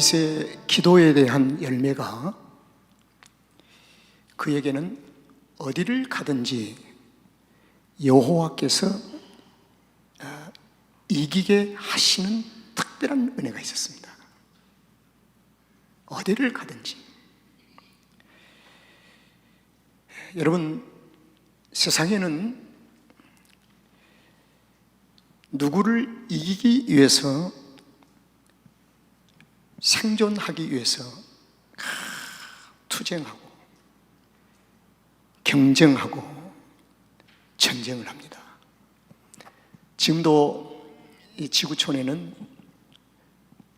다윗의 기도에 대한 열매가 그에게는 어디를 가든지 여호와께서 이기게 하시는 특별한 은혜가 있었습니다. 어디를 가든지. 여러분, 세상에는 누구를 이기기 위해서, 생존하기 위해서 투쟁하고 경쟁하고 전쟁을 합니다. 지금도 이 지구촌에는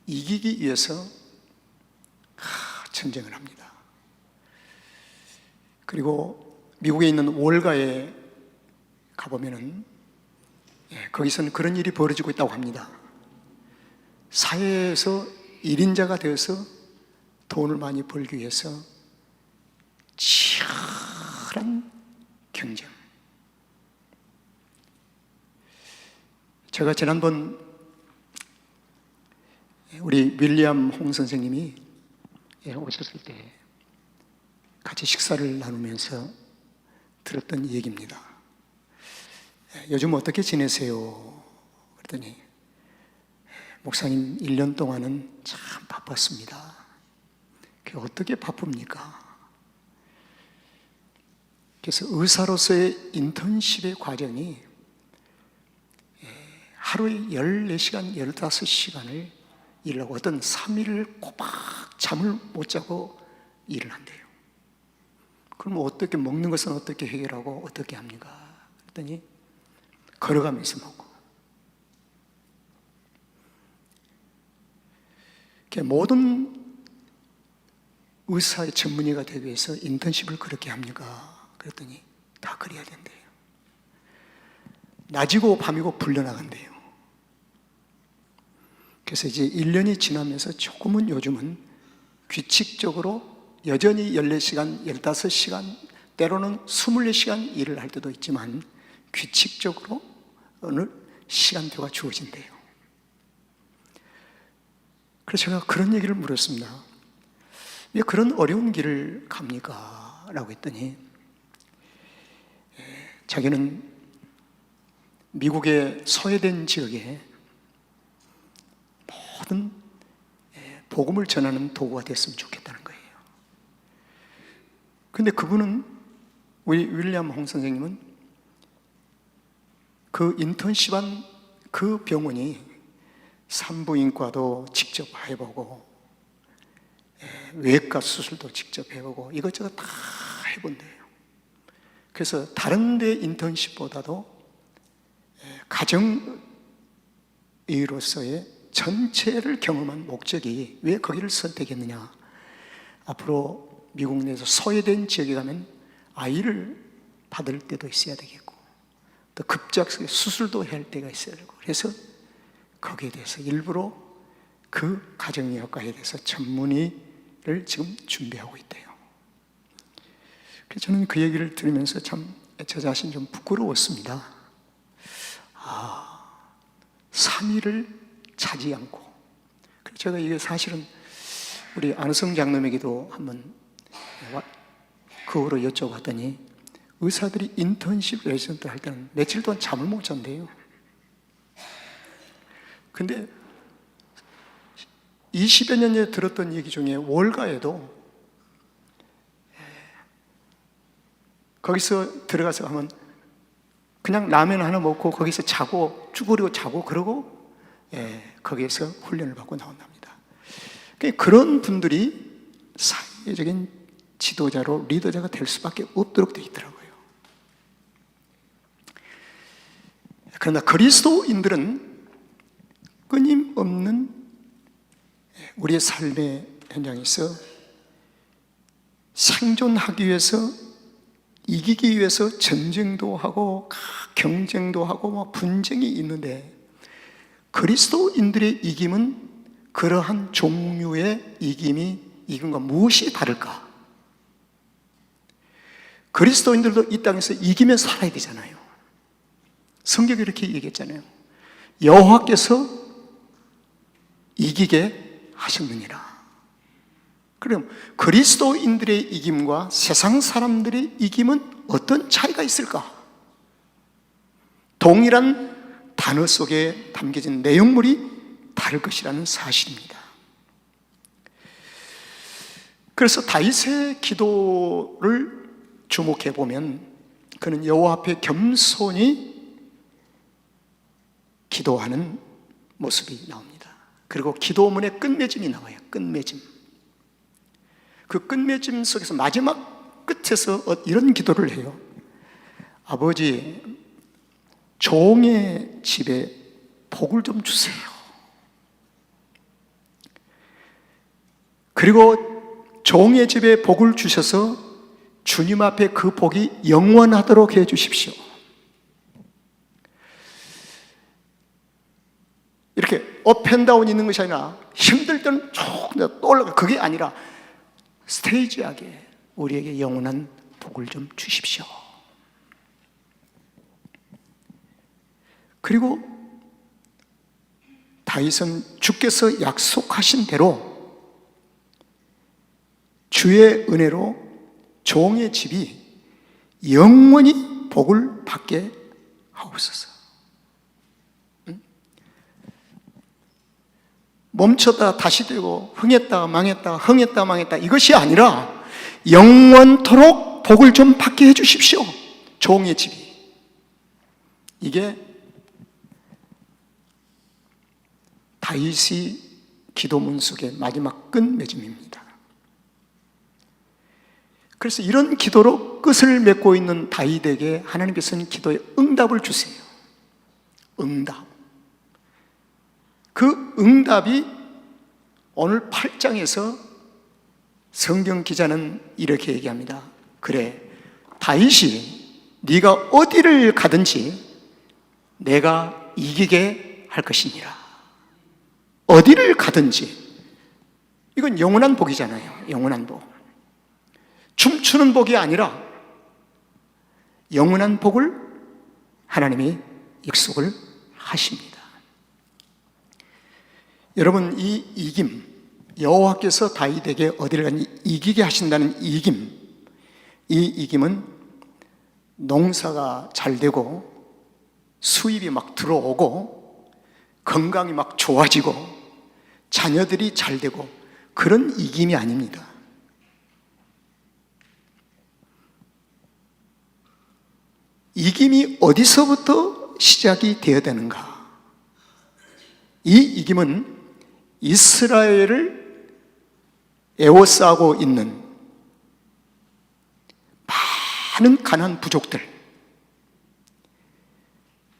이기기 위해서 전쟁을 합니다. 그리고 미국에 있는 월가에 가보면은 거기서는 그런 일이 벌어지고 있다고 합니다. 사회에서 1인자가 되어서 돈을 많이 벌기 위해서 치열한 경쟁. 제가 지난번 우리 윌리엄 홍 선생님이 오셨을 때 같이 식사를 나누면서 들었던 얘기입니다. 요즘 어떻게 지내세요? 그랬더니 목사님 1년 동안은 참 바빴습니다. 그게 어떻게 바쁩니까? 그래서 의사로서의 인턴십의 과정이 하루에 14시간, 15시간을 일을 하고 어떤 3일을 꼬박 잠을 못 자고 일을 한대요. 그럼 어떻게, 먹는 것은 어떻게 해결하고 어떻게 합니까? 그랬더니 걸어가면서 먹고. 모든 의사의 전문의가 되기 위해서 인턴십을 그렇게 합니까? 그랬더니 다 그래야 된대요. 낮이고 밤이고 불려나간대요. 그래서 이제 1년이 지나면서 조금은 요즘은 규칙적으로 여전히 14시간, 15시간, 때로는 24시간 일을 할 때도 있지만 규칙적으로 어느 시간표가 주어진대요. 그래서 제가 그런 얘기를 물었습니다. 왜 그런 어려운 길을 갑니까? 라고 했더니 자기는 미국의 소외된 지역에 모든 복음을 전하는 도구가 됐으면 좋겠다는 거예요. 그런데 그분은, 우리 윌리엄 홍 선생님은 그 인턴십한 그 병원이 산부인과도 직접 해보고 외과 수술도 직접 해보고 이것저것 다 해본대요. 그래서 다른 데 인턴십보다도 가정의로서의 전체를 경험한 목적이 왜 거기를 선택했느냐. 앞으로 미국 내에서 소외된 지역에 가면 아이를 받을 때도 있어야 되겠고 또 급작스럽게 수술도 해야 할 때가 있어야 되고, 그래서 거기에 대해서 일부러 그 가정의학과에 대해서 전문의를 지금 준비하고 있대요. 그래서 저는 그 얘기를 들으면서 참 저 자신 좀 부끄러웠습니다. 3일을 자지 않고. 그래서 제가 이게 사실은 우리 안우성 장로에게도 한번 그 후로 여쭤봤더니 의사들이 인턴십 레지던트 할 때는 며칠 동안 잠을 못 잔대요. 근데 20여 년 전에 들었던 얘기 중에 월가에도 거기서 들어가서 하면 그냥 라면 하나 먹고 거기서 자고 쭈그리고 자고 그러고 거기에서 훈련을 받고 나온답니다. 그런 분들이 사회적인 지도자로 리더자가 될 수밖에 없도록 되어 있더라고요. 그러나 그리스도인들은 끊임없는 우리의 삶의 현장에서 생존하기 위해서, 이기기 위해서 전쟁도 하고 경쟁도 하고 막 분쟁이 있는데, 그리스도인들의 이김은 그러한 종류의 이김과 무엇이 다를까? 그리스도인들도 이 땅에서 이기며 살아야 되잖아요. 성경이 이렇게 얘기했잖아요. 여호와께서 이기게 하셨느니라. 그럼 그리스도인들의 이김과 세상 사람들의 이김은 어떤 차이가 있을까? 동일한 단어 속에 담겨진 내용물이 다를 것이라는 사실입니다. 그래서 다윗의 기도를 주목해 보면 그는 여호와 앞에 겸손히 기도하는 모습이 나옵니다. 그리고 기도문에 끝맺음이 나와요. 끝맺음. 그 끝맺음 속에서 마지막 끝에서 이런 기도를 해요. 아버지, 종의 집에 복을 좀 주세요. 그리고 종의 집에 복을 주셔서 주님 앞에 그 복이 영원하도록 해 주십시오. 이렇게 업앤다운이 있는 것이 아니라 힘들 때는 쭉 또 올라가. 그게 아니라 스테이지하게 우리에게 영원한 복을 좀 주십시오. 그리고 다윗은 주께서 약속하신 대로 주의 은혜로 종의 집이 영원히 복을 받게 하옵소서. 멈췄다 다시 되고 흥했다 망했다 흥했다 망했다 이것이 아니라 영원토록 복을 좀 받게 해 주십시오. 종의 집이. 이게 다윗이 기도문 속의 마지막 끝맺음입니다. 그래서 이런 기도로 끝을 맺고 있는 다윗에게 하나님께서는 기도에 응답을 주세요. 응답. 그 응답이 오늘 8장에서 성경 기자는 이렇게 얘기합니다. 그래, 다윗이 네가 어디를 가든지 내가 이기게 할 것이니라. 어디를 가든지. 이건 영원한 복이잖아요. 영원한 복. 춤추는 복이 아니라 영원한 복을 하나님이 약속을 하십니다. 여러분, 이 이김, 여호와께서 다윗에게 어디를 가든지 이기게 하신다는 이김, 이 이김은 농사가 잘 되고 수입이 막 들어오고 건강이 막 좋아지고 자녀들이 잘 되고 그런 이김이 아닙니다. 이김이 어디서부터 시작이 되어야 되는가? 이 이김은 이스라엘을 에워싸고 있는 많은 가나안 부족들,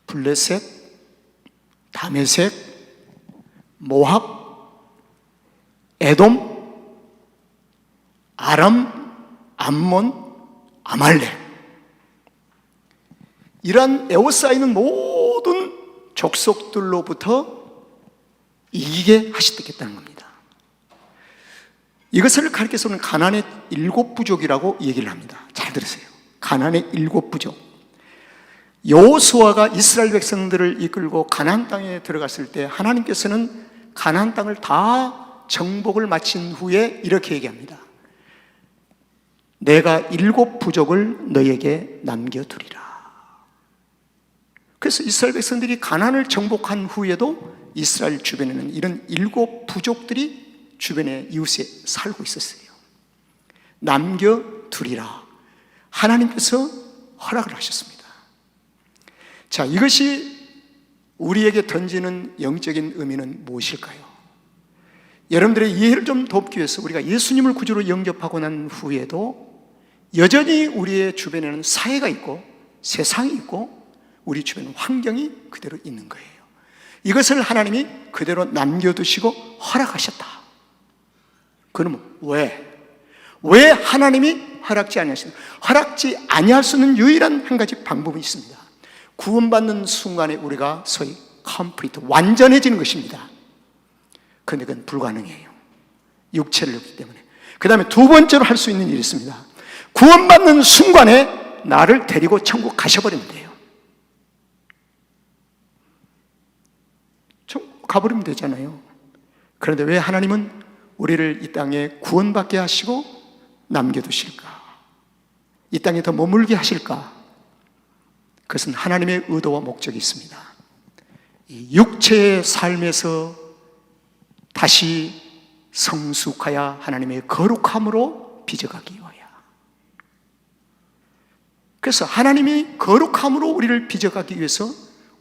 블레셋, 다메섹, 모압, 에돔, 아람, 암몬, 아말렉, 이러한 에워싸이는 모든 족속들로부터 이기게 하시겠다는 겁니다. 이것을 가리켜서는 가나안의 7부족이라고 얘기를 합니다. 잘 들으세요. 가나안의 7부족. 여호수아가 이스라엘 백성들을 이끌고 가나안 땅에 들어갔을 때 하나님께서는 가나안 땅을 다 정복을 마친 후에 이렇게 얘기합니다. 내가 7부족을 너에게 남겨두리라. 그래서 이스라엘 백성들이 가나안을 정복한 후에도 이스라엘 주변에는 이런 7부족들이 주변의 이웃에 살고 있었어요. 남겨두리라. 하나님께서 허락을 하셨습니다. 자, 이것이 우리에게 던지는 영적인 의미는 무엇일까요? 여러분들의 이해를 좀 돕기 위해서 우리가 예수님을 구주로 영접하고 난 후에도 여전히 우리의 주변에는 사회가 있고 세상이 있고 우리 주변 환경이 그대로 있는 거예요. 이것을 하나님이 그대로 남겨두시고 허락하셨다. 그러면 왜 하나님이 허락지 아니하시나? 허락지 아니할 수 있는 유일한 한 가지 방법이 있습니다. 구원받는 순간에 우리가 소위 컴플리트, 완전해지는 것입니다. 그런데 그건 불가능해요. 육체를 얻기 때문에. 그 다음에 두 번째로 할 수 있는 일이 있습니다. 구원받는 순간에 나를 데리고 천국 가셔버리면 돼요. 천국 가버리면 되잖아요. 그런데 왜 하나님은 우리를 이 땅에 구원받게 하시고 남겨두실까? 이 땅에 더 머물게 하실까? 그것은 하나님의 의도와 목적이 있습니다. 이 육체의 삶에서 다시 성숙하여 하나님의 거룩함으로 빚어가기 위하여. 그래서 하나님이 거룩함으로 우리를 빚어가기 위해서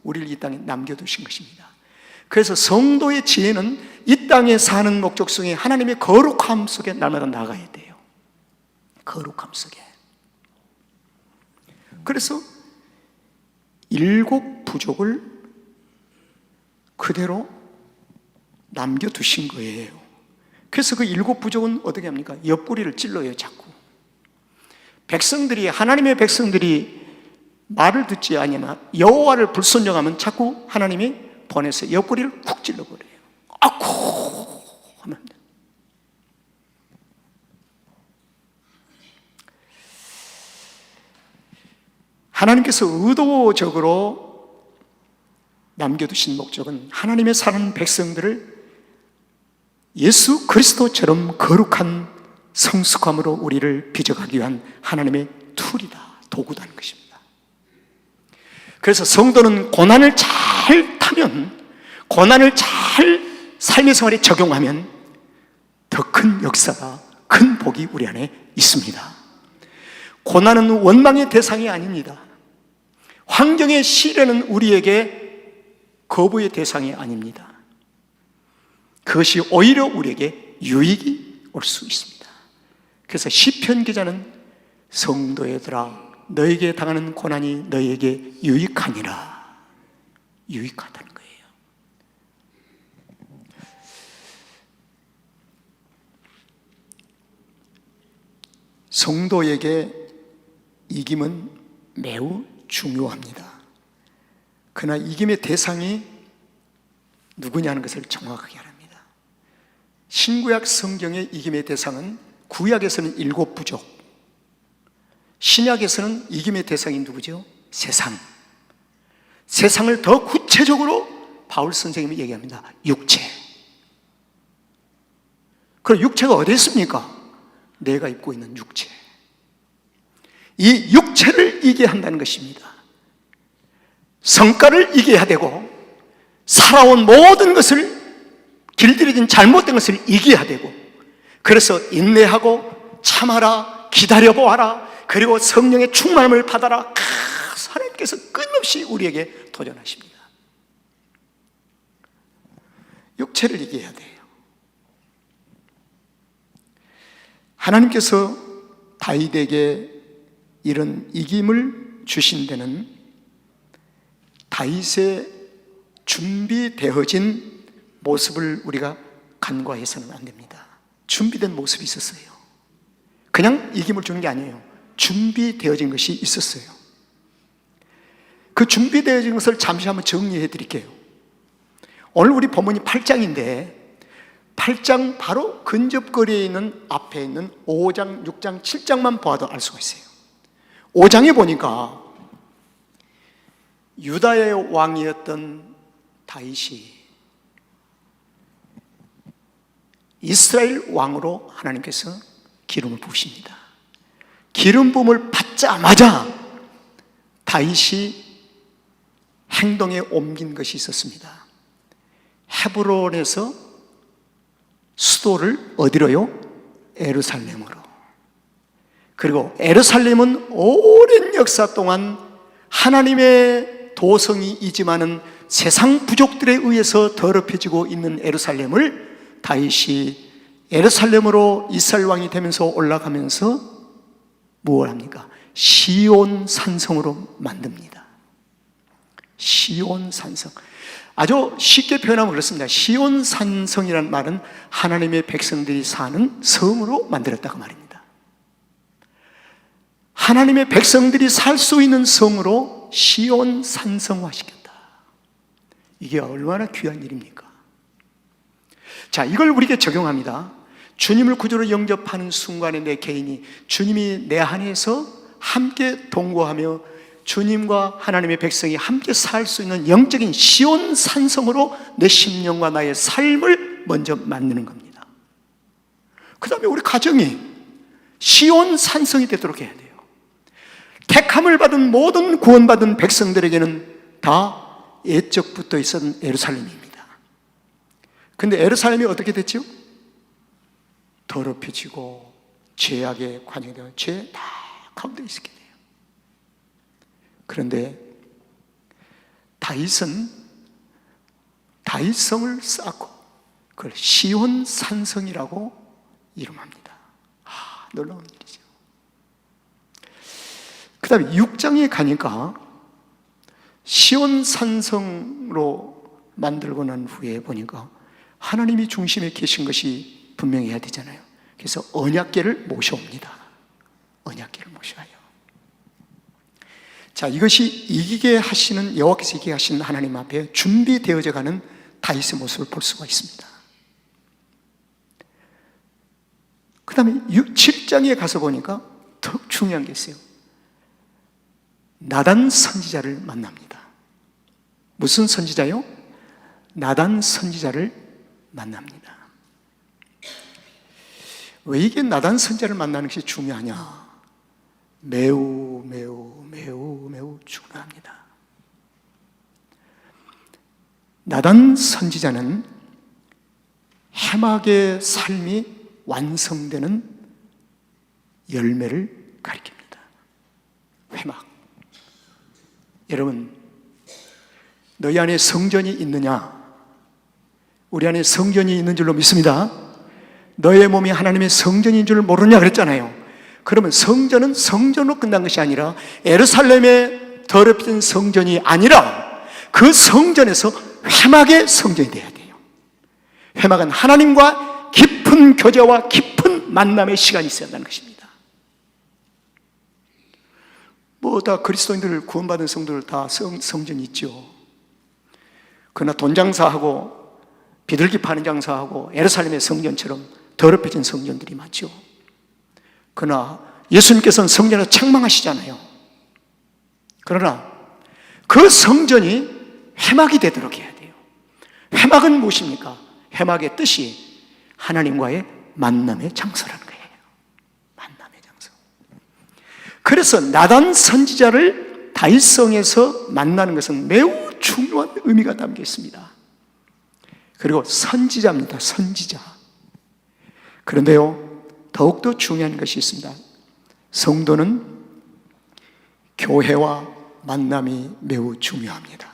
우리를 이 땅에 남겨두신 것입니다. 그래서 성도의 지혜는 이 땅에 사는 목적 속에 하나님의 거룩함 속에 날마다 나가야 돼요. 거룩함 속에. 그래서 7 부족을 그대로 남겨두신 거예요. 그래서 그 7 부족은 어떻게 합니까? 옆구리를 찔러요, 자꾸. 하나님의 백성들이 말을 듣지 아니하면, 여호와를 불순종하면 자꾸 하나님이 보내서 옆구리를 쿡 찔러버려요. 아쿠 하면 안 돼요. 하나님께서 의도적으로 남겨두신 목적은 하나님의 사는 백성들을 예수 그리스도처럼 거룩한 성숙함으로 우리를 빚어가기 위한 하나님의 툴이다, 도구다는 것입니다. 그래서 성도는 고난을 잘 타면, 고난을 잘 삶의 생활에 적용하면 더 큰 역사가, 큰 복이 우리 안에 있습니다. 고난은 원망의 대상이 아닙니다. 환경의 시련은 우리에게 거부의 대상이 아닙니다. 그것이 오히려 우리에게 유익이 올 수 있습니다. 그래서 시편 기자는 성도들아 너에게 당하는 고난이 너에게 유익하니라, 유익하다는 거예요. 성도에게 이김은 매우 중요합니다. 그러나 이김의 대상이 누구냐는 것을 정확하게 합니다. 신구약 성경의 이김의 대상은 구약에서는 7 부족, 신약에서는 이김의 대상이 누구죠? 세상. 세상을 더 구체적으로 바울 선생님이 얘기합니다. 육체. 그럼 육체가 어디 있습니까? 내가 입고 있는 육체. 이 육체를 이겨야 한다는 것입니다. 성과를 이겨야 되고, 살아온 모든 것을, 길들여진 잘못된 것을 이겨야 되고, 그래서 인내하고 참아라, 기다려보아라, 그리고 성령의 충만함을 받아라. 하나님께서 끊임없이 우리에게 도전하십니다. 육체를 이겨야 돼요. 하나님께서 다윗에게 이런 이김을 주신 데는 다윗의 준비되어진 모습을 우리가 간과해서는 안 됩니다. 준비된 모습이 있었어요. 그냥 이김을 주는 게 아니에요. 준비되어진 것이 있었어요. 그 준비되어진 것을 잠시 한번 정리해 드릴게요. 오늘 우리 본문이 8장인데 8장 바로 근접거리에 있는 앞에 있는 5장, 6장, 7장만 봐도 알 수가 있어요. 5장에 보니까 유다의 왕이었던 다윗이 이스라엘 왕으로 하나님께서 기름을 부으십니다. 기름 부음을 받자마자 다윗이 행동에 옮긴 것이 있었습니다. 헤브론에서 수도를 어디로요? 예루살렘으로. 그리고 예루살렘은 오랜 역사 동안 하나님의 도성이이지만은 세상 부족들에 의해서 더럽혀지고 있는 예루살렘을 다윗이 예루살렘으로 이스라엘 왕이 되면서 올라가면서 무엇을 합니까? 시온 산성으로 만듭니다. 시온 산성. 아주 쉽게 표현하면 그렇습니다. 시온 산성이라는 말은 하나님의 백성들이 사는 성으로 만들었다고 말입니다. 하나님의 백성들이 살 수 있는 성으로 시온 산성화시켰다. 이게 얼마나 귀한 일입니까? 자, 이걸 우리에게 적용합니다. 주님을 구주로 영접하는 순간에 내 개인이 주님이 내 안에서 함께 동거하며 주님과 하나님의 백성이 함께 살 수 있는 영적인 시온 산성으로 내 심령과 나의 삶을 먼저 만드는 겁니다. 그 다음에 우리 가정이 시온 산성이 되도록 해야 돼요. 택함을 받은 모든 구원받은 백성들에게는 다 옛적부터 있었던 예루살렘입니다. 근데 예루살렘이 어떻게 됐죠? 더럽혀지고 죄악에 관여되어 죄 다 가운데 있게 돼요. 그런데 다윗성을 쌓고 그걸 시온 산성이라고 이름합니다. 놀라운 일이죠. 그 다음에 6장에 가니까 시온 산성으로 만들고 난 후에 보니까 하나님이 중심에 계신 것이 분명해야 되잖아요. 그래서 언약궤를 모셔옵니다. 언약궤를 모셔와요. 자, 이것이 이기게 하시는, 여호와께서 이기게 하시는 하나님 앞에 준비되어져 가는 다윗의 모습을 볼 수가 있습니다. 그 다음에 7장에 가서 보니까 더 중요한 게 있어요. 나단 선지자를 만납니다. 무슨 선지자요? 나단 선지자를 만납니다. 왜 이게 나단 선지자를 만나는 것이 중요하냐? 매우 중요합니다. 나단 선지자는 해막의 삶이 완성되는 열매를 가리킵니다. 회막. 여러분, 너희 안에 성전이 있느냐? 우리 안에 성전이 있는 줄로 믿습니다. 너의 몸이 하나님의 성전인 줄 모르냐 그랬잖아요. 그러면 성전은 성전으로 끝난 것이 아니라 예루살렘의 더럽혀진 성전이 아니라 그 성전에서 회막의 성전이 돼야 돼요. 회막은 하나님과 깊은 교제와 깊은 만남의 시간이 있어야 한다는 것입니다. 다 그리스도인들 구원받은 성도들 다 성전이 있죠. 그러나 돈 장사하고 비둘기 파는 장사하고 예루살렘의 성전처럼 더럽혀진 성전들이 많죠. 그러나 예수님께서는 성전을 책망하시잖아요. 그러나 그 성전이 회막이 되도록 해야 돼요. 회막은 무엇입니까? 회막의 뜻이 하나님과의 만남의 장소라는 거예요. 만남의 장소. 그래서 나단 선지자를 다윗성에서 만나는 것은 매우 중요한 의미가 담겨 있습니다. 그리고 선지자입니다. 선지자. 그런데요, 더욱더 중요한 것이 있습니다. 성도는 교회와 만남이 매우 중요합니다.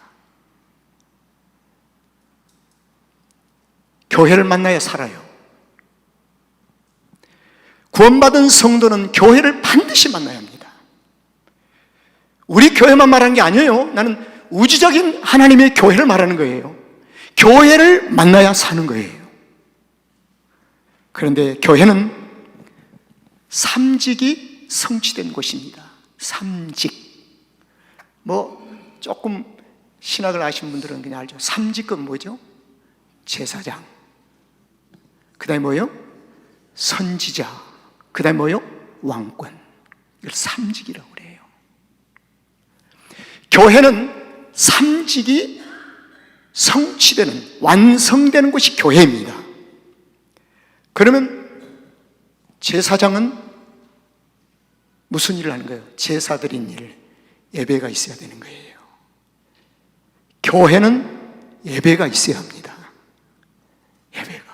교회를 만나야 살아요. 구원받은 성도는 교회를 반드시 만나야 합니다. 우리 교회만 말하는 게 아니에요. 나는 우주적인 하나님의 교회를 말하는 거예요. 교회를 만나야 사는 거예요. 그런데 교회는 삼직이 성취된 곳입니다. 삼직. 조금 신학을 아시는 분들은 그냥 알죠. 삼직은 뭐죠? 제사장. 그 다음에 뭐요? 선지자. 그 다음에 뭐요? 왕권. 이걸 삼직이라고 그래요. 교회는 삼직이 성취되는, 완성되는 곳이 교회입니다. 그러면 제사장은 무슨 일을 하는 거예요? 제사 드린 일, 예배가 있어야 되는 거예요. 교회는 예배가 있어야 합니다. 예배가.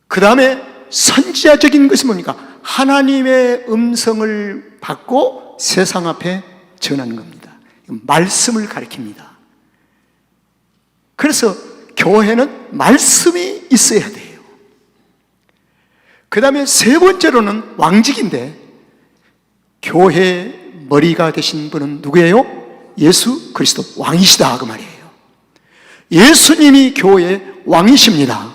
그 다음에 선지자적인 것이 뭡니까? 하나님의 음성을 받고 세상 앞에 전하는 겁니다. 말씀을 가리킵니다. 그래서 교회는 말씀이 있어야 돼요. 그 다음에 세 번째로는 왕직인데, 교회 머리가 되신 분은 누구예요? 예수 그리스도 왕이시다 그 말이에요. 예수님이 교회의 왕이십니다.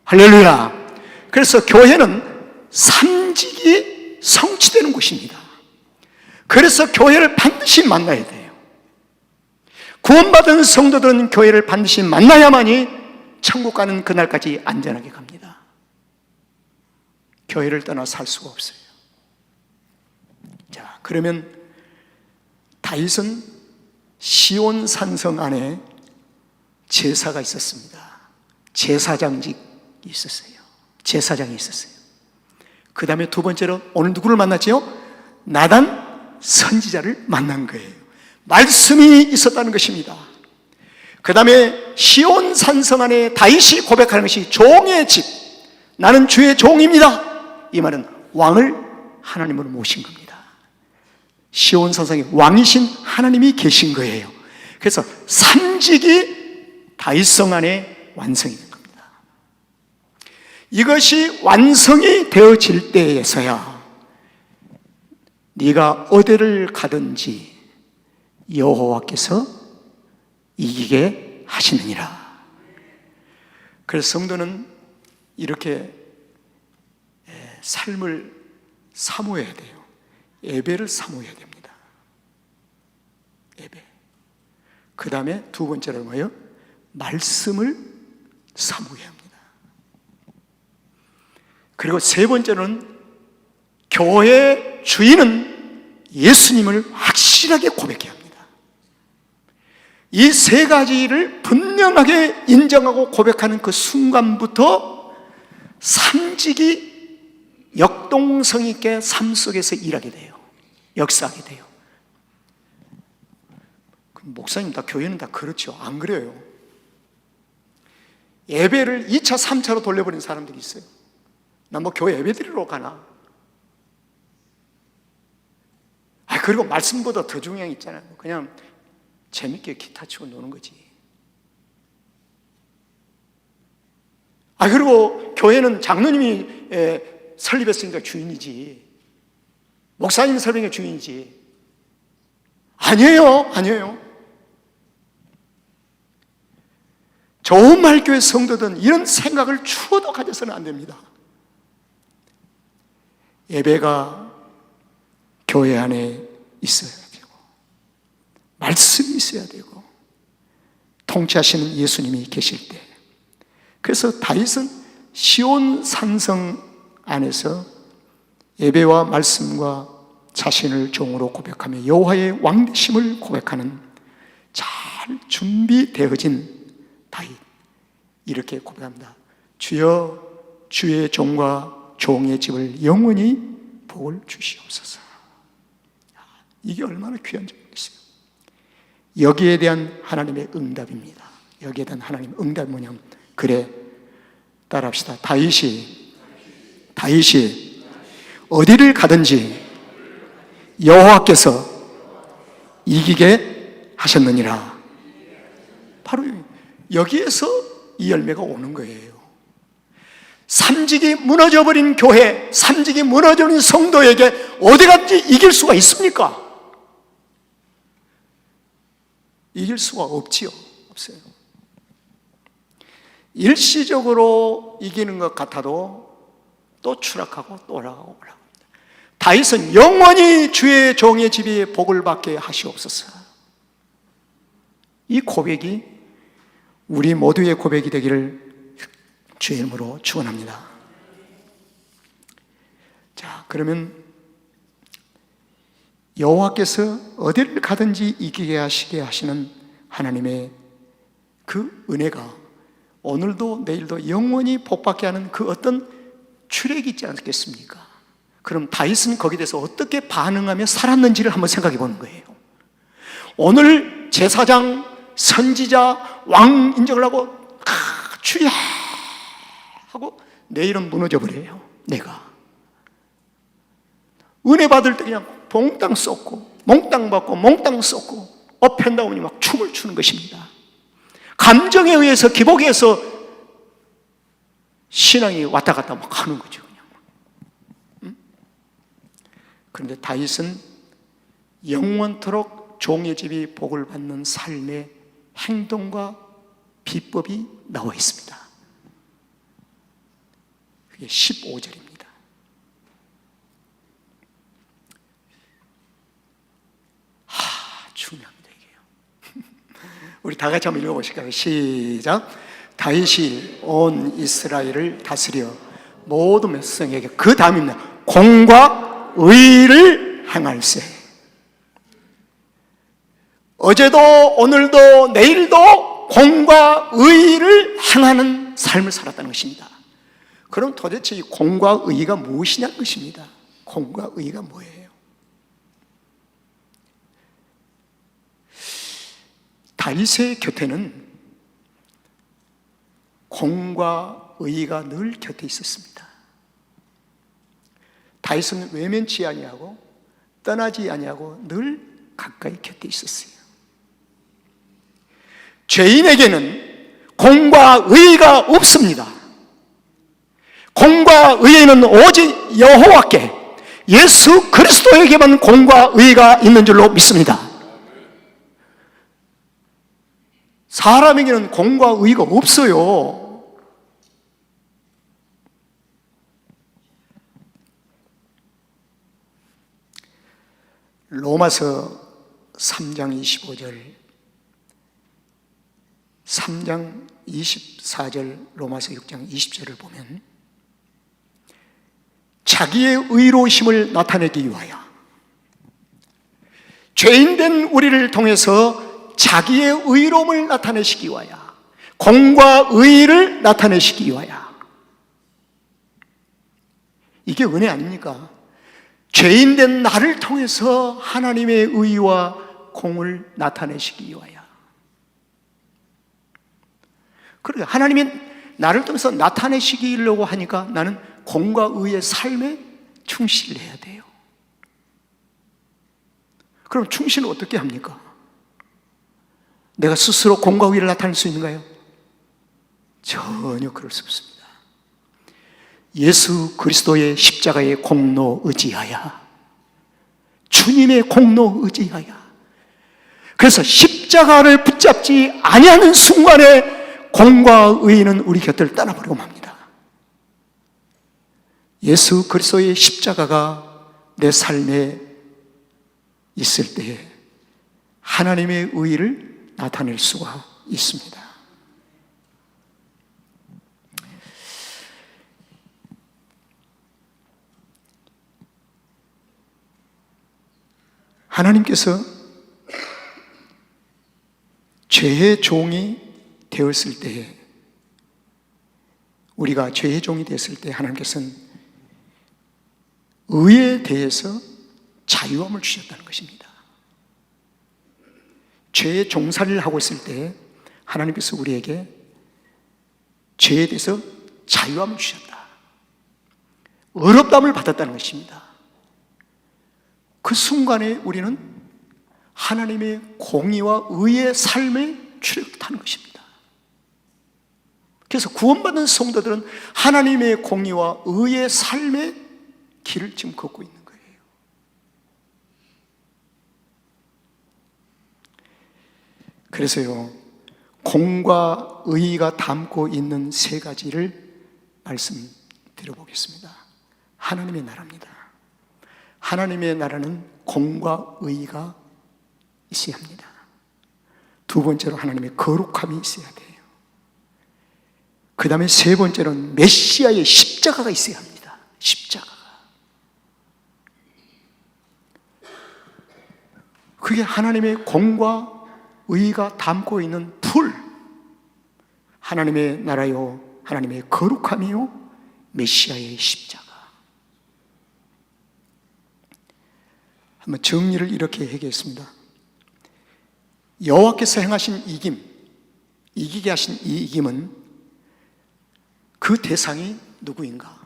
할렐루야. 그래서 교회는 삼직이 성취되는 곳입니다. 그래서 교회를 반드시 만나야 돼요. 구원받은 성도들은 교회를 반드시 만나야만이 천국 가는 그날까지 안전하게 갑니다. 교회를 떠나 살 수가 없어요. 자, 그러면 다윗은 시온 산성 안에 제사가 있었습니다. 제사장직이 있었어요. 제사장이 있었어요. 그 다음에 두 번째로 오늘 누구를 만났지요? 나단 선지자를 만난 거예요. 말씀이 있었다는 것입니다. 그 다음에 시온 산성 안에 다윗이 고백하는 것이 종의 집, 나는 주의 종입니다. 이 말은 왕을 하나님으로 모신 겁니다. 시온 산성에 왕이신 하나님이 계신 거예요. 그래서 삼직이 다윗성 안에 완성이 된 겁니다. 이것이 완성이 되어질 때에서야 네가 어디를 가든지 여호와께서 이기게 하시느니라. 그래서 성도는 이렇게 삶을 사모해야 돼요. 예배를 사모해야 됩니다. 예배. 그 다음에 두 번째로 뭐예요? 말씀을 사모해야 합니다. 그리고 세 번째로는 교회의 주인은 예수님을 확실하게 고백해야 합니다. 이 세 가지를 분명하게 인정하고 고백하는 그 순간부터 삼직이 역동성 있게 삶 속에서 일하게 돼요. 역사하게 돼요. 목사님 다 교회는 다 그렇죠. 안 그래요. 예배를 2차, 3차로 돌려버린 사람들이 있어요. 난 뭐 교회 예배 드리러 가나? 그리고 말씀보다 더 중요한 게 있잖아요. 그냥 재밌게 기타 치고 노는 거지. 그리고 교회는 장로님이 설립했으니까 주인이지, 목사님이 설립한 게 주인이지. 아니에요. 좋은 말교회 성도들은 이런 생각을 추워도 가져서는 안 됩니다. 예배가 교회 안에 있어야 되고, 말씀이 있어야 되고, 통치하시는 예수님이 계실 때. 그래서 다윗은 시온 산성 안에서 예배와 말씀과 자신을 종으로 고백하며 여호와의 왕되심을 고백하는 잘 준비되어진 다윗, 이렇게 고백합니다. 주여, 주의 종과 종의 집을 영원히 복을 주시옵소서. 이게 얼마나 귀한 점이겠어요. 여기에 대한 하나님의 응답입니다. 여기에 대한 하나님의 응답이 뭐냐면, 그래, 따라합시다. 다윗이 어디를 가든지 여호와께서 이기게 하셨느니라. 바로 여기에서 이 열매가 오는 거예요. 삼직이 무너져버린 교회, 삼직이 무너져버린 성도에게 어디 가든지 이길 수가 있습니까? 이길 수가 없지요. 없어요. 일시적으로 이기는 것 같아도 또 추락하고 또 올라가고. 다윗은 영원히 주의 종의 집이 복을 받게 하시옵소서. 이 고백이 우리 모두의 고백이 되기를 주의 이름으로 축원합니다. 자, 그러면 여호와께서 어디를 가든지 이기게 하시게 하시는 하나님의 그 은혜가 오늘도 내일도 영원히 복받게 하는 그 어떤 출애굽이 있지 않겠습니까? 그럼 다윗은 거기에 대해서 어떻게 반응하며 살았는지를 한번 생각해 보는 거예요. 오늘 제사장, 선지자, 왕 인정을 하고 주야 하고 내일은 무너져 버려요. 내가 은혜 받을 때 그냥 몽땅 쏟고 몽땅 받고 몽땅 쏟고 업한다 보니 막 춤을 추는 것입니다. 감정에 의해서, 기복에 의해서 신앙이 왔다 갔다 막 하는 거죠. 그냥. 그런데 다윗은 영원토록 종의 집이 복을 받는 삶의 행동과 비법이 나와 있습니다. 그게 15절입니다. 중요합니다, 이게요. 우리 다 같이 한번 읽어보실까요? 시작. 다윗이 온 이스라엘을 다스려 모든 백성에게, 그 다음입니다, 공과 의를 행할세. 어제도 오늘도 내일도 공과 의를 행하는 삶을 살았다는 것입니다. 그럼 도대체 이 공과 의가 무엇이냐는 것입니다. 공과 의가 뭐예요? 다윗의 곁에는 공과 의가 늘 곁에 있었습니다. 다윗은 외면치 아니하고 떠나지 아니하고 늘 가까이 곁에 있었어요. 죄인에게는 공과 의가 없습니다. 공과 의에는 오직 여호와께, 예수 그리스도에게만 공과 의가 있는 줄로 믿습니다. 사람에게는 공과 의가 없어요. 로마서 3장 25절, 3장 24절, 로마서 6장 20절을 보면 자기의 의로우심을 나타내기 위하여, 죄인된 우리를 통해서 자기의 의로움을 나타내시기 위하여, 공과 의를 나타내시기 위하여. 이게 은혜 아닙니까? 죄인된 나를 통해서 하나님의 의와 공을 나타내시기 위하여. 그러니까 하나님이 나를 통해서 나타내시기려고 하니까 나는 공과 의의 삶에 충실을 해야 돼요. 그럼 충실은 어떻게 합니까? 내가 스스로 공과 의를 나타낼 수 있는가요? 전혀 그럴 수 없습니다. 예수 그리스도의 십자가의 공로 의지하여, 주님의 공로 의지하여, 그래서 십자가를 붙잡지 아니하는 순간에 공과 의는 우리 곁을 떠나버리고 맙니다. 예수 그리스도의 십자가가 내 삶에 있을 때에 하나님의 의를 나타낼 수가 있습니다. 하나님께서 죄의 종이 되었을 때에, 우리가 죄의 종이 되었을 때 하나님께서는 의에 대해서 자유함을 주셨다는 것입니다. 죄의 종살이를 하고 있을 때 하나님께서 우리에게 죄에 대해서 자유함을 주셨다, 의롭다함을 받았다는 것입니다. 그 순간에 우리는 하나님의 공의와 의의 삶에 출입하는 것입니다. 그래서 구원받은 성도들은 하나님의 공의와 의의 삶의 길을 지금 걷고 있는 거예요. 그래서요, 공과 의가 담고 있는 세 가지를 말씀드려보겠습니다. 하나님의 나라입니다. 하나님의 나라는 공과 의가 있어야 합니다. 두 번째로 하나님의 거룩함이 있어야 돼요. 그 다음에 세 번째로는 메시아의 십자가가 있어야 합니다. 십자가가. 그게 하나님의 공과 의가 담고 있는 풀, 하나님의 나라요, 하나님의 거룩함이요, 메시아의 십자가. 한번 정리를 이렇게 하겠습니다. 여호와께서 행하신 이김, 이기게 하신 이 이김은 그 대상이 누구인가?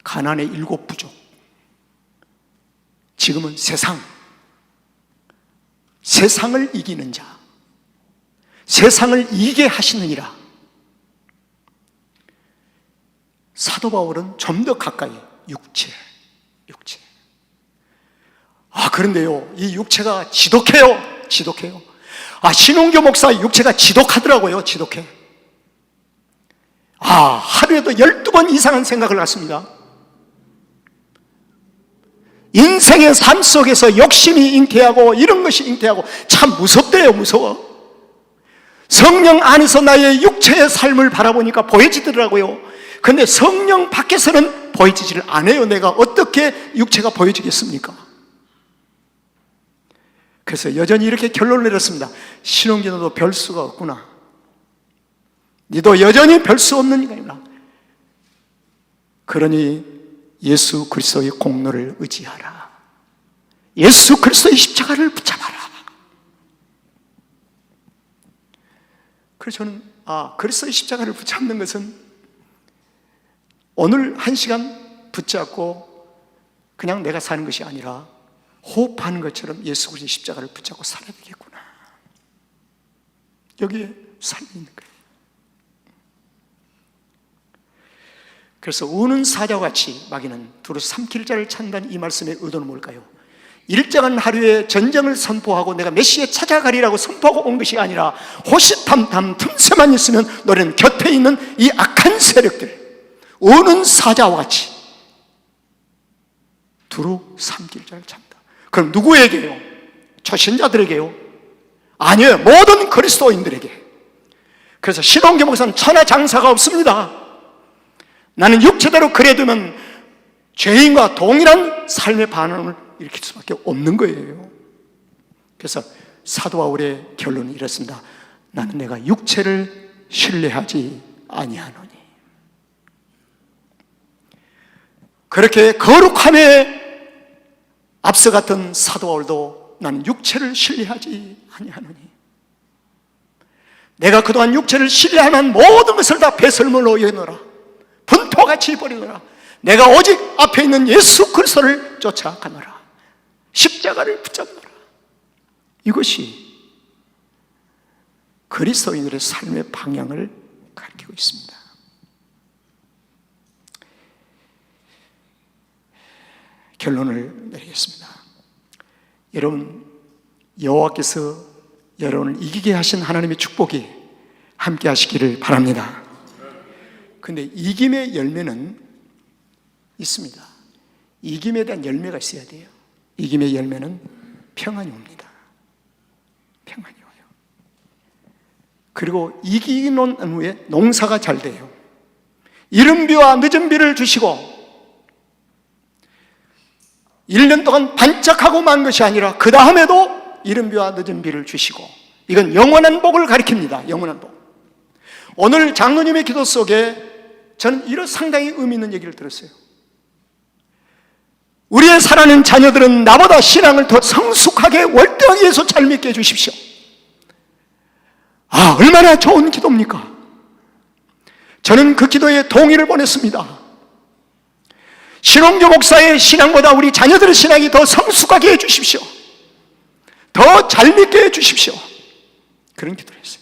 가나안의 7 부족, 지금은 세상을 이기는 자, 세상을 이기게 하시느니라. 사도 바울은 좀 더 가까이 육체. 그런데요, 이 육체가 지독해요. 신홍교 목사 육체가 지독하더라고요. 지독해. 하루에도 12번 이상한 생각을 갖습니다. 인생의 삶 속에서 욕심이 잉태하고 이런 것이 잉태하고 참 무섭대요. 무서워. 성령 안에서 나의 육체의 삶을 바라보니까 보여지더라고요. 근데 성령 밖에서는 보여지지를 않아요. 내가 어떻게 육체가 보여지겠습니까? 그래서 여전히 이렇게 결론을 내렸습니다. 신홍기 너도 별 수가 없구나. 너도 여전히 별 수 없는 인간이구나. 그러니 예수 그리스도의 공로를 의지하라. 예수 그리스도의 십자가를 붙잡아라. 그래서 저는 그리스도의 십자가를 붙잡는 것은 오늘 한 시간 붙잡고 그냥 내가 사는 것이 아니라 호흡하는 것처럼 예수 그리스도의 십자가를 붙잡고 살아야 되겠구나. 여기에 삶이 있는 거예요. 그래서 우는 사자와 같이 마귀는 두루 삼킬 자를 찾는다는 이 말씀의 의도는 뭘까요? 일정한 하루에 전쟁을 선포하고 내가 메시에 찾아가리라고 선포하고 온 것이 아니라 호시탐탐 틈새만 있으면 너는 곁에 있는 이 악한 세력들, 우는 사자와 같이 두루 삼킬 자를 찾는다. 그럼 누구에게요? 초신자들에게요? 아니에요. 모든 그리스도인들에게. 그래서 신홍기 목사는 천하장사가 없습니다. 나는 육체대로 그래두면 죄인과 동일한 삶의 반응을 일으킬 수밖에 없는 거예요. 그래서 사도 바울의 결론은 이렇습니다. 나는 내가 육체를 신뢰하지 아니하노니. 그렇게 거룩함에 앞서갔던 사도 바울도 나는 육체를 신뢰하지 아니하노니. 내가 그동안 육체를 신뢰하는 모든 것을 다 배설물로 여기노라. 분토같이 버리노라. 내가 오직 앞에 있는 예수 그리스도를 쫓아가노라. 십자가를 붙잡노라. 이것이 그리스도인들의 삶의 방향을 가리키고 있습니다. 결론을 내리겠습니다. 여러분, 여호와께서 여러분을 이기게 하신 하나님의 축복이 함께 하시기를 바랍니다. 근데 이김의 열매는 있습니다. 이김에 대한 열매가 있어야 돼요. 이김의 열매는 평안이 옵니다. 평안이 와요. 그리고 이기는 후에 농사가 잘 돼요. 이른 비와 늦은 비를 주시고 1년 동안 반짝하고 만 것이 아니라 그 다음에도 이른 비와 늦은 비를 주시고, 이건 영원한 복을 가리킵니다. 영원한 복. 오늘 장로님의 기도 속에 저는 이런 상당히 의미 있는 얘기를 들었어요. 우리의 사랑하는 자녀들은 나보다 신앙을 더 성숙하게 월등하게 해서 잘 믿게 해주십시오. 얼마나 좋은 기도입니까? 저는 그 기도에 동의를 보냈습니다. 신홍교 목사의 신앙보다 우리 자녀들의 신앙이 더 성숙하게 해주십시오. 더 잘 믿게 해주십시오. 그런 기도를 했어요.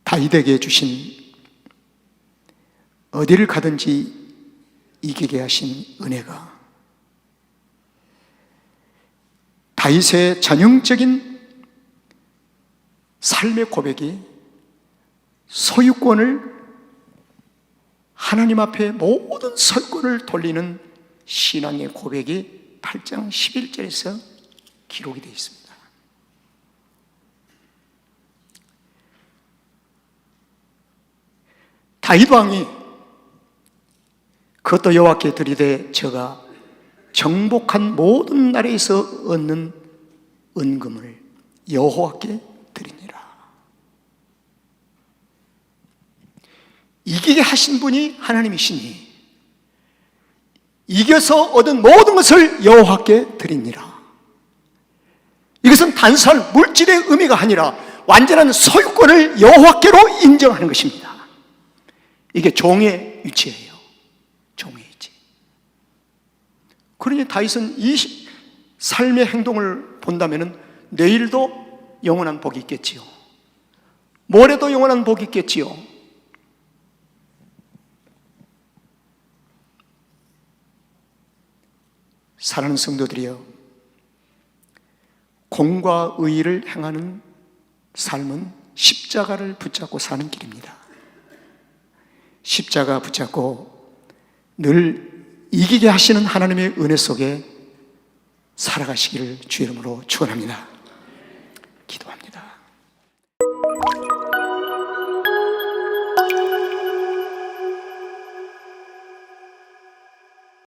다윗에게 주신 어디를 가든지 이기게 하신 은혜가 다윗의 전형적인 삶의 고백이 소유권을, 하나님 앞에 모든 소유권을 돌리는 신앙의 고백이 8장 11절에서 기록이 되어 있습니다. 다윗 왕이 그것도 여호와께 드리되 저가 정복한 모든 나라에서 얻는 은금을 여호와께 드리니라. 이기게 하신 분이 하나님이시니 이겨서 얻은 모든 것을 여호와께 드리니라. 이것은 단순한 물질의 의미가 아니라 완전한 소유권을 여호와께로 인정하는 것입니다. 이게 종의 위치예요. 종의 위치. 그러니 다윗은 이 삶의 행동을 본다면 내일도 영원한 복이 있겠지요. 모레도 영원한 복이 있겠지요. 사랑하는 성도들이여, 공과 의를 행하는 삶은 십자가를 붙잡고 사는 길입니다. 십자가 붙잡고 늘 이기게 하시는 하나님의 은혜 속에 살아가시기를 주 이름으로 축원합니다.